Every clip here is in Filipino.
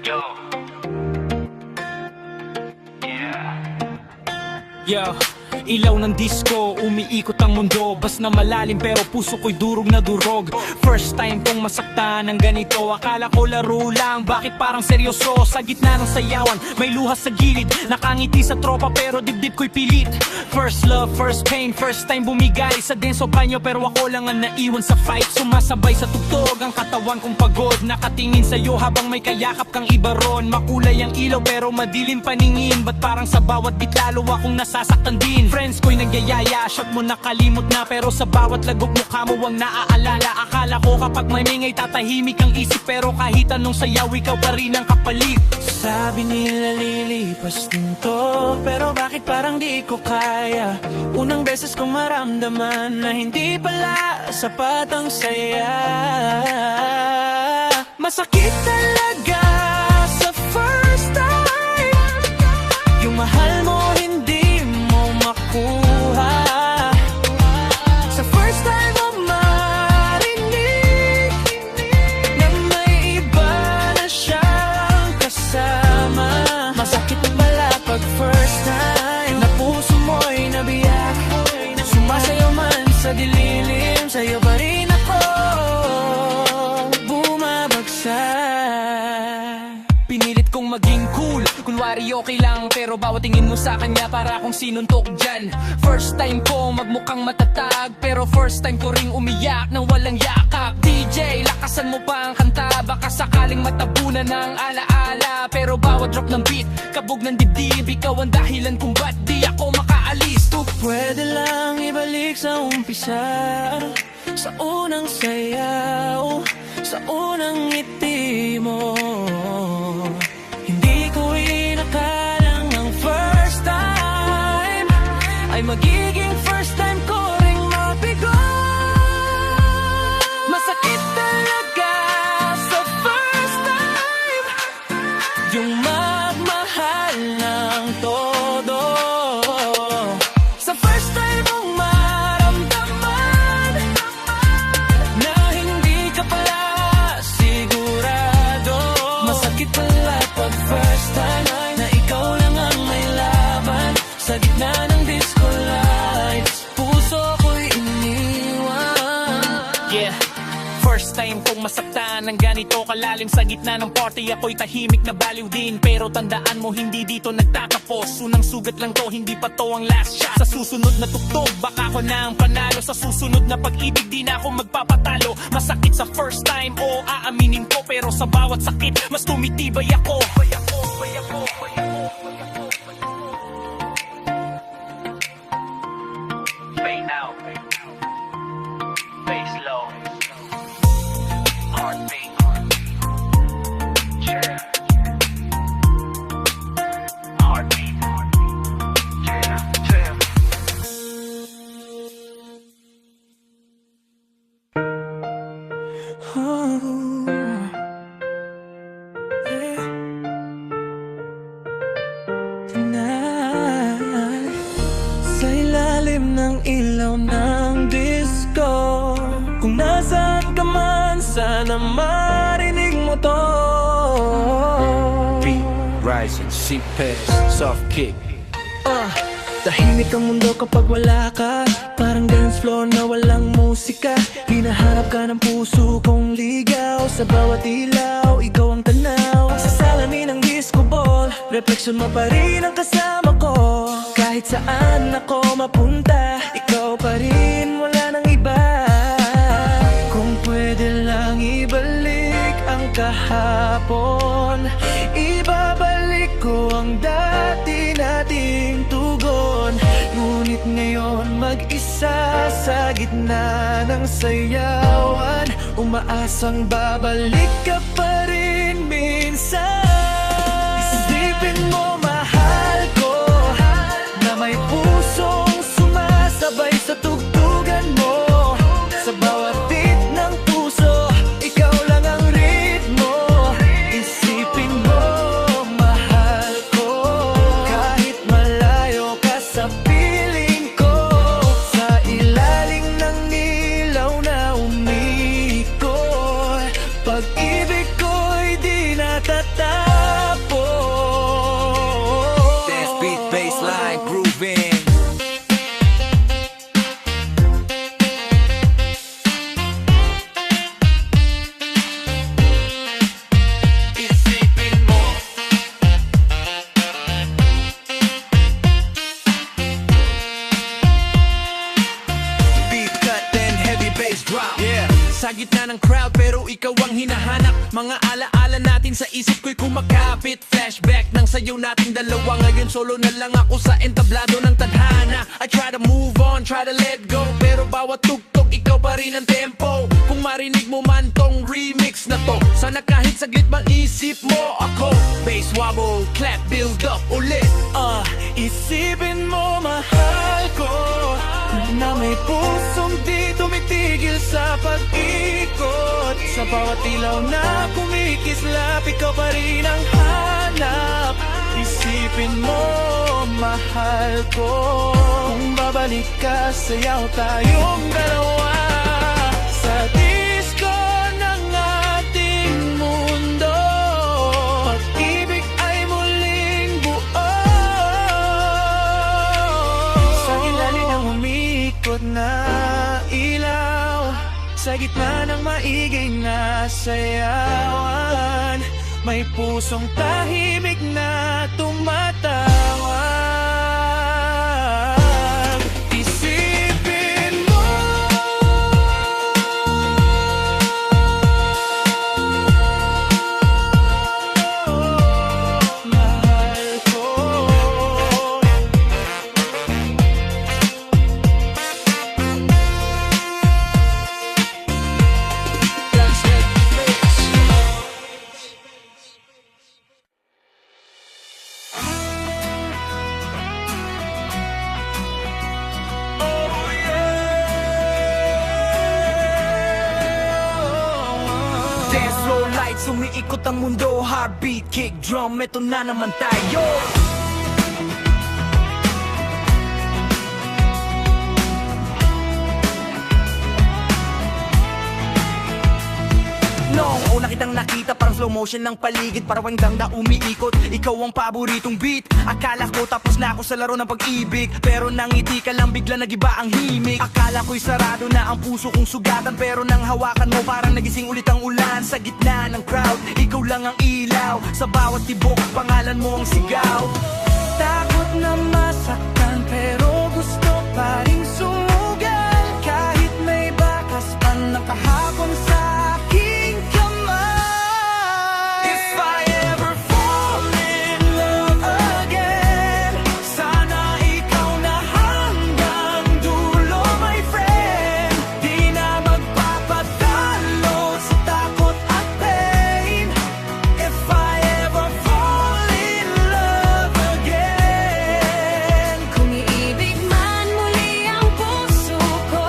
Yo. Yeah. Yo, ilaw ng disco, umiikot ang mundo. Bas na malalim pero puso ko'y durog na durog. First time kong masaktan ng ganito. Akala ko laro lang, bakit parang seryoso? Sa gitna ng sayawan, may luha sa gilid. Nakangiti sa tropa pero dibdib ko'y pilit. First love, first pain, first time bumigay sa denso banyo. Pero ako lang ang naiwan sa fight. Sumasabay sa tugtog, ang katawan kong pagod. Nakatingin sa'yo habang may kayakap kang iba ron. Makulay ang ilaw pero madilim paningin. Ba't parang sa bawat bit lalo akong nasasaktan din? Friends ko'y nagyayaya, shot mo nakalimot na. Pero sa bawat lagok mukha mo ang naaalala. Akala ko kapag may mingay tatahimik ang isip. Pero kahit anong sayaw ikaw pa rin ang kapalit. Sabi nila lilipas din to, pero bakit parang di ko kaya? Unang beses ko maramdaman na hindi pala sapat ang saya. Masakit talaga sa first time, yung mahal mo hindi mo makuha. Sa first time mo marinig na may iba na siyang kasama. Masakit pala pag first time na puso mo'y nabiyak. Sumasayaw man sa dilim, sa'yo pa rin ako bumabagsak. Pinilit kong maging cool, kunwari okay lang. Pero bawat tingin mo sa kanya para akong sinuntok dyan. First time ko magmukhang matatag, pero first time ko ring umiyak nang walang yakap. DJ, lakasan mo pa ang kanta, baka sakaling matabunan ng alaala. Pero bawat drop ng beat, kabog ng dibdib. Ikaw ang dahilan kung ba't di ako makaalis. Pwede lang ibalik sa umpisa, sa unang sayaw, sa unang ngiti mo. Hindi ko inakalang ang first time ay magiging first time ko ring mabigo. Masakit talaga sa first time, yung magmahal ng todo. Sa first time mong maramdaman na hindi ka pala sigurado. Masakit pala pag first time na ikaw lang ang may laban. Sa gitna ng disco lights, puso ko'y iniwan. Yeah, first time kong masaktan ng ganito kalalim. Sa gitna ng party ako'y tahimik na baliw din. Pero tandaan mo hindi dito nagtatapos. Unang sugat lang to, hindi pa to ang last shot. Sa susunod na tugtog, baka ako na ang panalo. Sa susunod na pag-ibig di na ako magpapatalo. Masakit sa first time, o aaminin ko. Pero sa bawat sakit, mas tumitibay ako. Fade out. Face low. Heartbeat. Yeah. Heartbeat. Yeah. Yeah. Tonight, sa ilalim ng ilaw ng disco, kung nasaan ka man, sana marinig mo to. Beat, rising, seat pass, soft kick. Tahimik ang mundo kapag wala ka. Parang dance floor na walang musika. Hinahanap ka ng puso kong ligaw. Sa bawat ilaw, ikaw ang tanaw. Sa salamin ng disco ball, refleksyon mo pa rin ang kasama ko. Kahit saan ako mapunta, ikaw pa rin, wala nang iba. Kung pwede lang ibalik ang kahapon, ibabalik ko ang dati nating tugon. Ngunit ngayon mag-isa sa gitna ng sayawan, umaasang babalik ka pa rin minsan. Isipin mo mahal ko, na may pusong sumasabay sa tugtugan mo. Sa bawat beat ng puso, ikaw lang ang ritmo. Isipin mo mahal ko, kahit malayo ka sa piling ko. Sa ilalim ng ilaw na umikot, pag-ibig ko'y di natatag. sa gitna ng crowd pero ikaw ang hinahanap. Mga alaala natin sa isip ko'y kumakapit. Flashback ng sayaw nating dalawa. Ngayon solo na lang ako sa entablado ng tadhana. I try to move on, try to let go, pero bawat tugtog ikaw pa rin ang tempo. Kung marinig mo man tong remix na to, sana kahit saglit maisip mo ako. Bass wobble, clap, build up ulit. Isipin mo mahal ko na may pusong di tumitigil sa pag-ikot. Sa bawat ilaw na kumikislap, ikaw pa rin ang hanap. Isipin mo mahal ko, kung babalik ka, sayaw tayong dalawa sa disco ng ating mundo. Pag-ibig ay muling buo sa ilalim ng umikot na ilaw, sa gitna ng maigay na sayawan, may pusong tahimik na tumatawag. Isipin mo mahal ko. Dance floor lights, umiikot ang mundo. Heartbeat, kick, drum, eto na naman tayo. Noong una kitang nakita, parang slow motion ng paligid, parang hanggang umiikot. Ikaw ang paboritong beat. Akala ko tapos na ako sa laro ng pag-ibig, pero nangiti ka lang, bigla nagiba ang himig. Akala ko'y sarado na ang puso kong sugatan, pero nang hawakan mo parang nagising ulit ang ulan. Sa gitna ng crowd, ikaw lang ang ilaw. Sa bawat tibok, pangalan mo ang sigaw. Takot na masaktan, pero gusto pa rin sumugal. Kahit may bakas pa nakahapon sa aking kamay. If I ever fall in love again, sana ikaw na hanggang dulo, my friend. Di na magpapadalo sa takot at pain. If I ever fall in love again. Kung iibig man muli ang puso ko,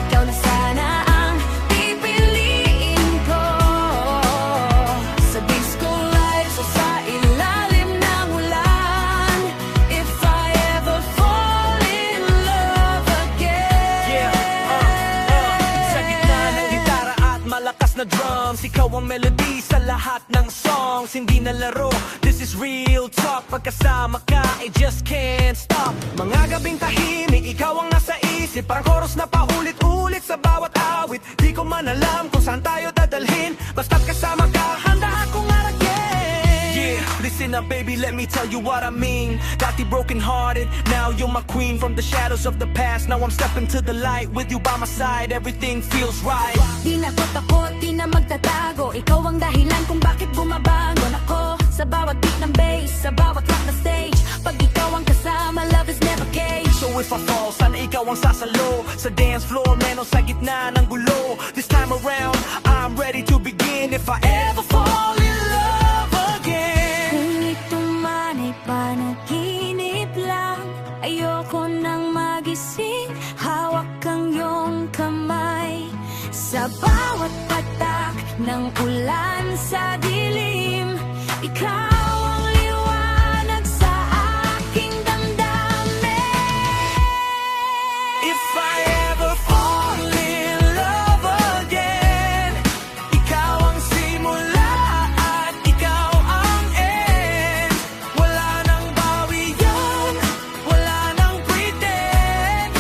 ikaw na sana ang pipiliin ko. Sa disco lights o sa ilalim ng ulan, if I ever fall in love again. Sa gitna ng gitara at malakas na drums, ikaw ang melody sa lahat ng songs. Hindi na laro, this is real talk. Pagkasama ka, I just can't stop. Mga gabing tahimik, ikaw ang nasa isip, parang chorus na paulit-ulit sa bawat awit. Di ko man alam kung saan tayo dadalhin, basta't kasama ka, handa akong aragin. Yeah, listen up baby, let me tell you what I mean. Dati broken hearted, now you're my queen. From the shadows of the past, now I'm stepping to the light. With you by my side, everything feels right. Di na ko takot, di na magtatago. Ikaw ang dahilan kung bakit bumabangon ako. Sa bawat beat ng bass, sa bawat rock na stage, pag ikaw ang kasama, love is never cage. So if I fall, sana ikaw ang sasalo sa dance floor, meron sa gitna ng gulo. This time around, I'm ready to begin. If I ever fall in love again. Kung ito man ay panaginip lang, ayoko nang magising. Hawak ang iyong kamay sa bawat patak ng ulan sa dilim. Ikaw ang liwanag sa aking damdamin. If I ever fall in love again, ikaw ang simula at ikaw ang end. Wala nang bawi yan, wala nang pretend.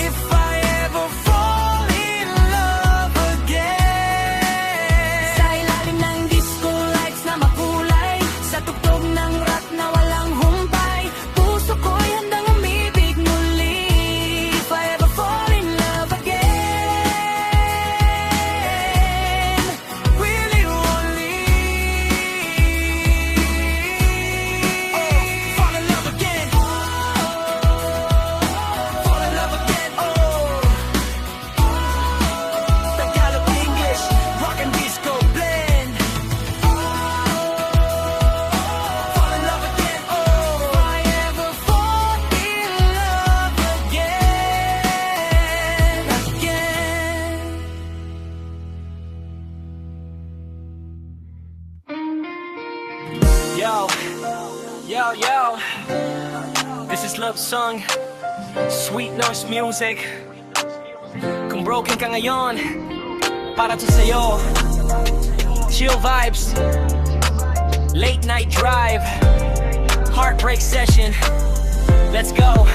If I ever fall in love again. Sa ilalim ng disco lights na makulay, yo. This is love song, Sweet Noise Music. Kung broken ka ngayon, para to sa'yo. Chill vibes, late night drive, heartbreak session. Let's go.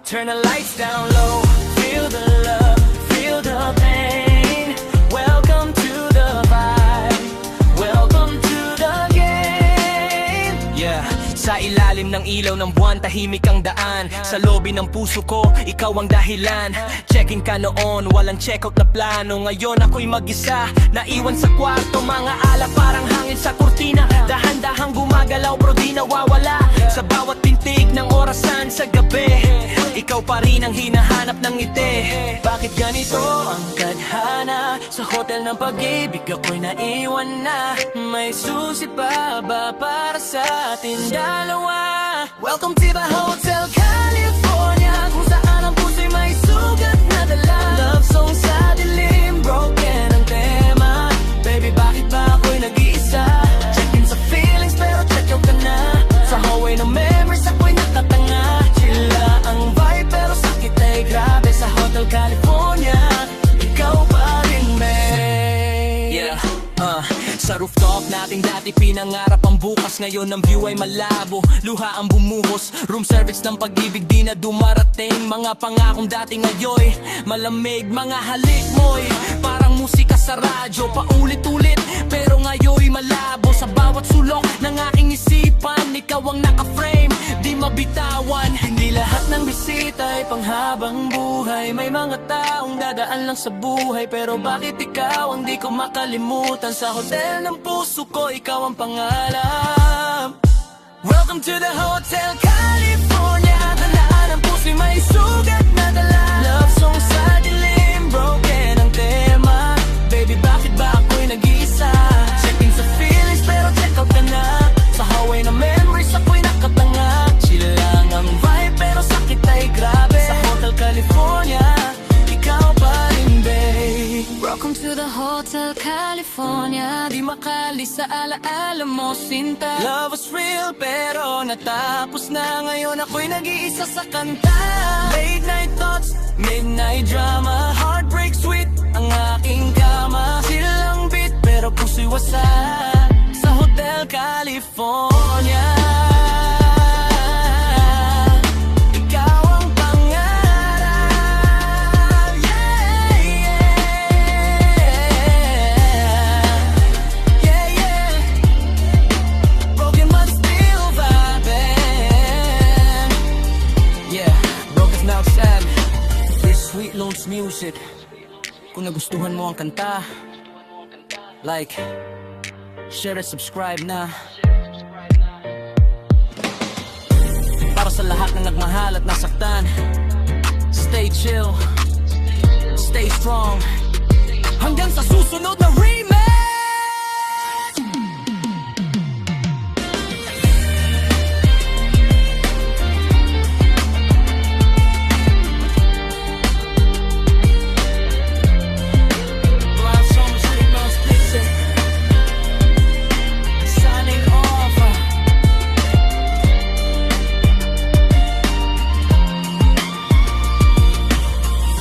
Turn the lights down low, feel the love, feel the pain. Welcome to the vibe, welcome to the game. Yeah, sa ilalim ng ilaw ng buwan, tahimik ang daan. Sa lobby ng puso ko, ikaw ang dahilan. Check-in ka noon, walang check-out na plano. Ngayon ako'y mag-isa, naiwan sa kwarto. Mga alak parang hangin sa kurtina. Dahan-dahang gumagalaw bro di nawawala. Sa bawat pintig ng orasan sa gabi, ikaw pa rin ang hinahanap ng ngiti. Bakit ganito ang tadhana? Sa hotel ng pag-ibig ako'y naiwan na. May susi pa ba para sa atin dalawa? Welcome to the Hotel California, kung saan ang puso'y may sugat na dala. Love song sa dilim, broken ang tema. Baby, bakit ba ako'y nag-iisa? Check-in sa feelings pero check-out ka na. Sa hallway ng memories ako'y nakatanga. Chilla ang vibe pero sakit ay grabe. Sa Hotel California, ikaw pa rin, babe. Yeah, sa rooftop nating dati pinangarap ang bukas. Ngayon ang view ay malabo, luha ang bumuhos. Room service ng pag-ibig di na dumarating. Mga pangakong dati ngayon malamig. Mga halik mo'y parang musika sa radyo, paulit-ulit pero ngayon malabo. Sa bawat sulok ng aking isipan, ikaw ang naka-frame, di mabitawan. Hindi lahat ng bisita ay panghabang buhay. May mga taong dadaan lang sa buhay, pero bakit ikaw ang di ko makalimutan? Sa hotel ng puso ko, ikaw ang pangalan. Welcome to the Hotel California. Tandaan ang puso'y may sugat na dala. Love song sa dilim, broken ang tema. Baby, bakit ba ako'y nag-iisa? Checking sa feelings pero check out ka na. Sa hallway ng memories ako'y nakatanga. Chill lang ang vibe pero sakit ay grabe. Sa Hotel California, ikaw pa rin, babe. Welcome to the Hotel California. Di makali sa alaala mo, sinta. Love was real pero natapos na. Ngayon ako'y nag-iisa sa kanta. Late night thoughts, midnight drama. Heartbreak sweet ang aking kama. Chill ang beat pero puso'y wasak. Sa Hotel California, ikaw ang pangarap. Yeah, yeah. Yeah, yeah. Broken but still vibing. Yeah, broken now sad. This Sweet Noise Music. Kung nagustuhan mo ang kanta, like, share and subscribe na. Para sa lahat ng nagmahal at nasaktan, stay chill, stay strong. Hanggang sa susunod na